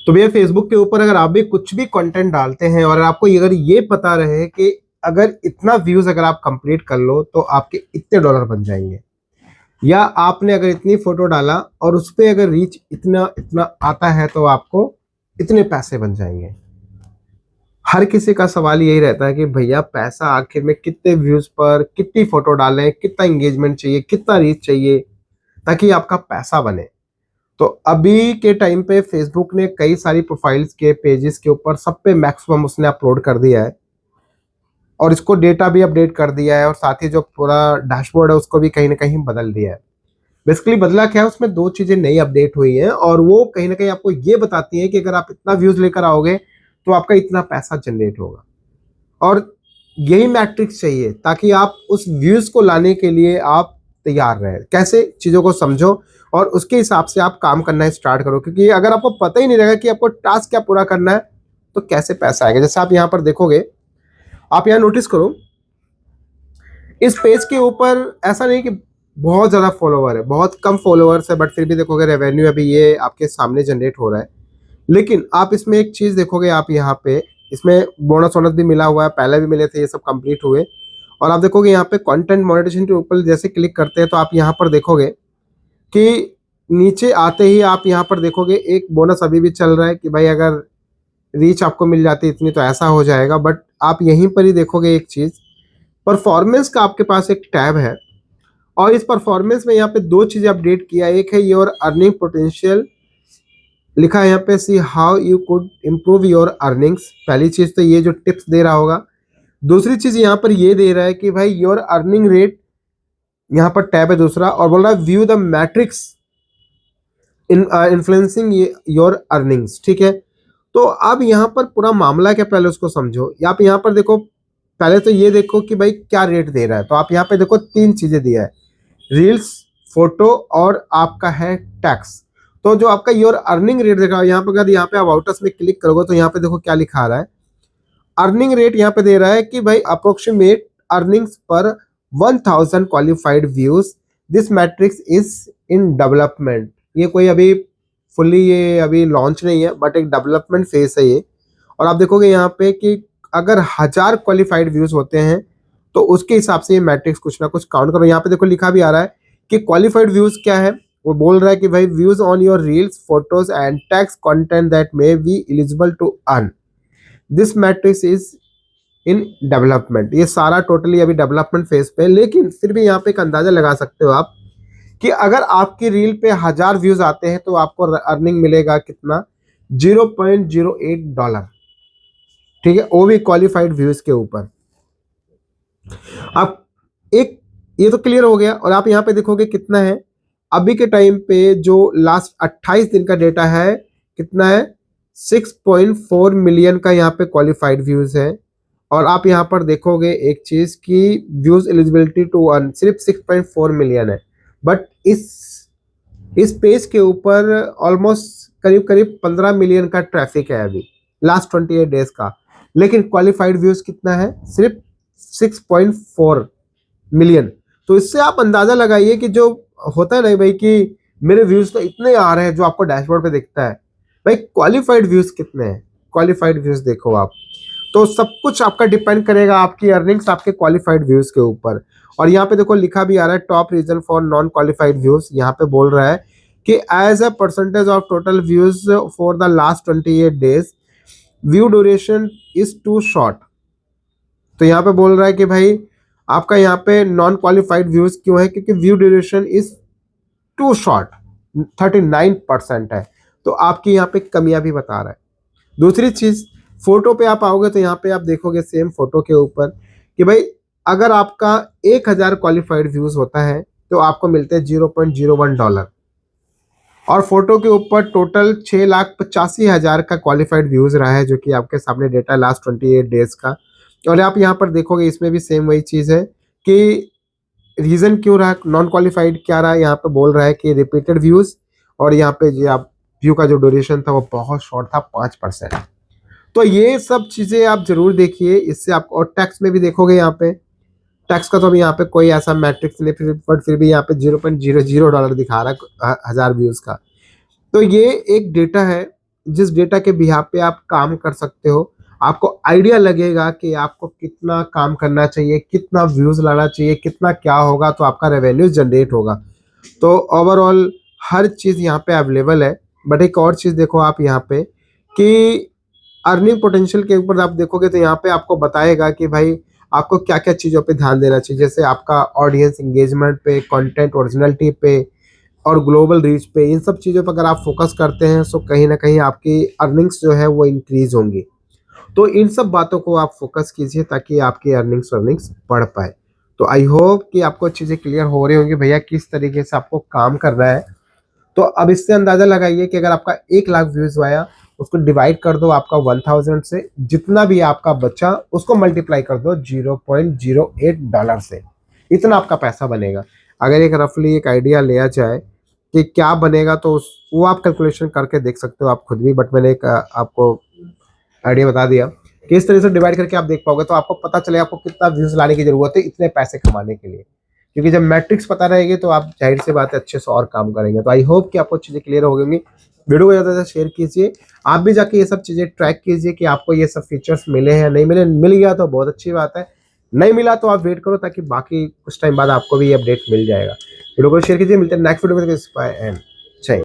तो भैया फेसबुक के ऊपर अगर आप भी कुछ भी कंटेंट डालते हैं और आपको अगर ये पता रहे कि अगर इतना व्यूज अगर आप कंप्लीट कर लो तो आपके इतने डॉलर बन जाएंगे, या आपने अगर इतनी फोटो डाला और उस पे अगर रीच इतना इतना आता है तो आपको इतने पैसे बन जाएंगे। हर किसी का सवाल यही रहता है कि भैया पैसा आखिर में कितने व्यूज पर कितनी फोटो डालें, कितना एंगेजमेंट चाहिए, कितना रीच चाहिए ताकि आपका पैसा बने। तो अभी के टाइम पे फेसबुक ने कई सारी प्रोफाइल्स के पेजेस के ऊपर सब पे मैक्सिमम उसने अपलोड कर दिया है और इसको डेटा भी अपडेट कर दिया है और साथ ही जो पूरा डैशबोर्ड है उसको भी कहीं ना कहीं बदल दिया है। बेसिकली बदला क्या है, उसमें दो चीजें नई अपडेट हुई हैं और वो कहीं ना कहीं आपको ये बताती है कि अगर आप इतना व्यूज लेकर आओगे तो आपका इतना पैसा जनरेट होगा। और यही मैट्रिक्स चाहिए ताकि आप उस व्यूज को लाने के लिए आप तैयार रहे। कैसे चीजों को समझो और उसके हिसाब से आप काम करना स्टार्ट करो, क्योंकि अगर आपको पता ही नहीं रहेगा कि आपको टास्क क्या पूरा करना है तो कैसे पैसा आएगा। जैसे आप यहाँ पर देखोगे, आप यहाँ नोटिस करो इस पेज के ऊपर ऐसा नहीं कि बहुत ज्यादा फॉलोवर है, बहुत कम फॉलोअर्स है, बट फिर भी देखोगे रेवेन्यू अभी ये आपके सामने जनरेट हो रहा है। लेकिन आप इसमें एक चीज देखोगे, आप यहाँ पे इसमें बोनस वोनस भी मिला हुआ है, पहले भी मिले थे, ये सब कंप्लीट हुए। और आप देखोगे यहाँ पे कंटेंट मोनेटाइजेशन के ऊपर जैसे क्लिक करते हैं तो आप यहाँ पर देखोगे कि नीचे आते ही आप यहाँ पर देखोगे एक बोनस अभी भी चल रहा है कि भाई अगर रीच आपको मिल जाती है इतनी तो ऐसा हो जाएगा। बट आप यहीं पर ही देखोगे एक चीज, परफॉर्मेंस का आपके पास एक टैब है और इस परफॉर्मेंस में यहाँ पे दो चीजें अपडेट किया। एक है योर अर्निंग पोटेंशियल, लिखा है यहाँ पे see how you could improve your earnings. पहली चीज तो ये जो टिप्स दे रहा होगा। दूसरी चीज यहाँ पर ये दे रहा है कि भाई योर अर्निंग रेट, यहाँ पर टैब है दूसरा, और बोल रहा है view the matrix in influencing your earnings. ठीक है, तो अब यहाँ पर पूरा मामला क्या, पहले उसको समझो। आप यहाँ पर देखो, पहले तो ये देखो कि भाई क्या रेट दे रहा है। तो आप यहाँ पे देखो तीन चीजें दिया है, रील्स, फोटो और आपका है टैक्स। तो जो आपका योर अर्निंग रेट देखा यहाँ पे, अगर यहाँ पे आप आउटर्स में क्लिक करोगे तो यहाँ पे देखो क्या लिखा आ रहा है। अर्निंग रेट यहाँ पे दे रहा है कि भाई अप्रोक्सीमेट अर्निंग्स पर 1000 qualified views, this matrix is in development. ये कोई अभी फुल्ली ये अभी लॉन्च नहीं है, बट एक डेवलपमेंट फेज है ये। और आप देखोगे यहाँ पे कि अगर 1000 क्वालिफाइड व्यूज होते हैं तो उसके हिसाब से ये मैट्रिक्स कुछ ना कुछ काउंट करो। यहाँ पे देखो लिखा भी आ रहा है कि क्वालिफाइड व्यूज क्या है। वो बोल रहा है कि भाई views on your reels, photos and text content that may be eligible to earn, this matrix is in development. ये सारा टोटली अभी डेवलपमेंट फेज पे है, लेकिन फिर भी यहाँ पे एक अंदाजा लगा सकते हो आप कि अगर आपकी रील पे 1000 व्यूज आते हैं तो आपको अर्निंग मिलेगा कितना, $0.08। ठीक है, वो भी क्वालिफाइड व्यूज के ऊपर। आप एक, ये तो क्लियर हो गया। और आप यहाँ पे देखोगे कितना है अभी के टाइम पे, जो लास्ट 28 दिन का डेटा है कितना है, 6.4 मिलियन का यहाँ पे क्वालिफाइड व्यूज है। और आप यहाँ पर देखोगे एक चीज की व्यूज एलिजिबिलिटी टू अर्न सिर्फ 6.4 मिलियन है। बट इस पेज के ऊपर ऑलमोस्ट करीब करीब 15 मिलियन का ट्रैफिक है अभी लास्ट 28 डेज का, लेकिन क्वालिफाइड व्यूज कितना है, सिर्फ 6.4 मिलियन। तो इससे आप अंदाजा लगाइए कि जो होता है ना भाई कि मेरे व्यूज तो इतने आ रहे हैं जो आपको डैशबोर्ड पे दिखता है, भाई क्वालिफाइड व्यूज कितने हैं। क्वालिफाइड व्यूज देखो आप, तो सब कुछ आपका डिपेंड करेगा आपकी अर्निंग्स आपके क्वालिफाइड व्यूज के ऊपर। और यहाँ पे देखो लिखा भी आ रहा है top reason for non qualified views. यहाँ पे बोल रहा है कि as a percentage of total views for the last 28 days view duration is too short. तो यहाँ पे बोल रहा है कि भाई आपका यहाँ पे नॉन क्वालिफाइड व्यूज क्यों है, क्योंकि view duration is too short, 39% है। तो आपकी यहाँ पे कमियां भी बता रहा है। दूसरी चीज, फोटो पे आप आओगे तो यहाँ पे आप देखोगे सेम फोटो के ऊपर कि भाई अगर आपका 1000 क्वालिफाइड व्यूज होता है तो आपको मिलते हैं $0.01। और फोटो के ऊपर टोटल 6,85,000 का क्वालिफाइड व्यूज रहा है, जो कि आपके सामने डेटा लास्ट 28 डेज का। और आप यहाँ पर देखोगे इसमें भी सेम वही चीज है कि रीजन क्यों रहा नॉन क्वालिफाइड, क्या रहा, यहाँ पे बोल रहा है कि रिपीटेड व्यूज। और यहाँ पे जो आप व्यू का जो ड्यूरेशन था वो बहुत शॉर्ट था, 5%। तो ये सब चीजें आप जरूर देखिए इससे आप। और टैक्स में भी देखोगे यहाँ पे, टैक्स का तो अभी यहाँ पे कोई ऐसा मैट्रिक्स नहीं, बट फिर भी यहाँ पे $0.00 दिखा रहा है 1000 व्यूज का। तो ये एक डेटा है जिस डेटा के बिहाफ पे आप काम कर सकते हो, आपको आइडिया लगेगा कि आपको कितना काम करना चाहिए, कितना व्यूज लाना चाहिए, कितना क्या होगा तो आपका रेवेन्यू जनरेट होगा। तो ओवरऑल हर चीज़ यहाँ पे अवेलेबल है। बट एक और चीज़ देखो आप यहाँ पे कि अर्निंग पोटेंशियल के ऊपर आप देखोगे तो यहाँ पे आपको बताएगा कि भाई आपको क्या क्या चीज़ों पे ध्यान देना चाहिए, जैसे आपका ऑडियंस इंगेजमेंट पे, कंटेंट ओरिजिनलिटी पे और ग्लोबल रीच पे। इन सब चीज़ों पर अगर आप फोकस करते हैं तो कहीं ना कहीं आपकी अर्निंग्स जो है वो इंक्रीज होंगी। तो इन सब बातों को आप फोकस कीजिए ताकि आपकी अर्निंग्स अर्निंग्स बढ़ पाए। तो आई होप कि आपको चीज़ें क्लियर हो रही होंगी भैया किस तरीके से आपको काम करना है। तो अब इससे अंदाजा लगाइए कि अगर आपका 1 लाख व्यूज आया, उसको डिवाइड कर दो आपका 1000 से, जितना भी आपका बचा उसको मल्टीप्लाई कर दो $0.08 से, इतना आपका पैसा बनेगा। अगर एक रफली एक आइडिया लिया जाए कि क्या बनेगा तो वो आप कैलकुलेशन करके देख सकते हो आप खुद भी। बट मैंने एक आपको आइडिया बता दिया कि इस तरह से डिवाइड करके आप देख पाओगे तो आपको पता चलेगा आपको कितना व्यूज लाने की जरूरत है इतने पैसे कमाने के लिए। क्योंकि जब मैट्रिक्स पता रहेगी तो आप जाहिर सी बात है अच्छे से और काम करेंगे। तो आई होप कि आपको चीज़ें क्लियर हो गई। वीडियो को ज़्यादा से शेयर कीजिए, आप भी जाके ये सब चीज़ें ट्रैक कीजिए कि आपको ये सब फीचर्स मिले हैं नहीं मिले। मिल गया तो बहुत अच्छी बात है, नहीं मिला तो आप वेट करो ताकि बाकी कुछ टाइम बाद आपको भी ये अपडेट मिल जाएगा। वीडियो को शेयर कीजिए, मिलते हैं नेक्स्ट वीडियो में। Bye and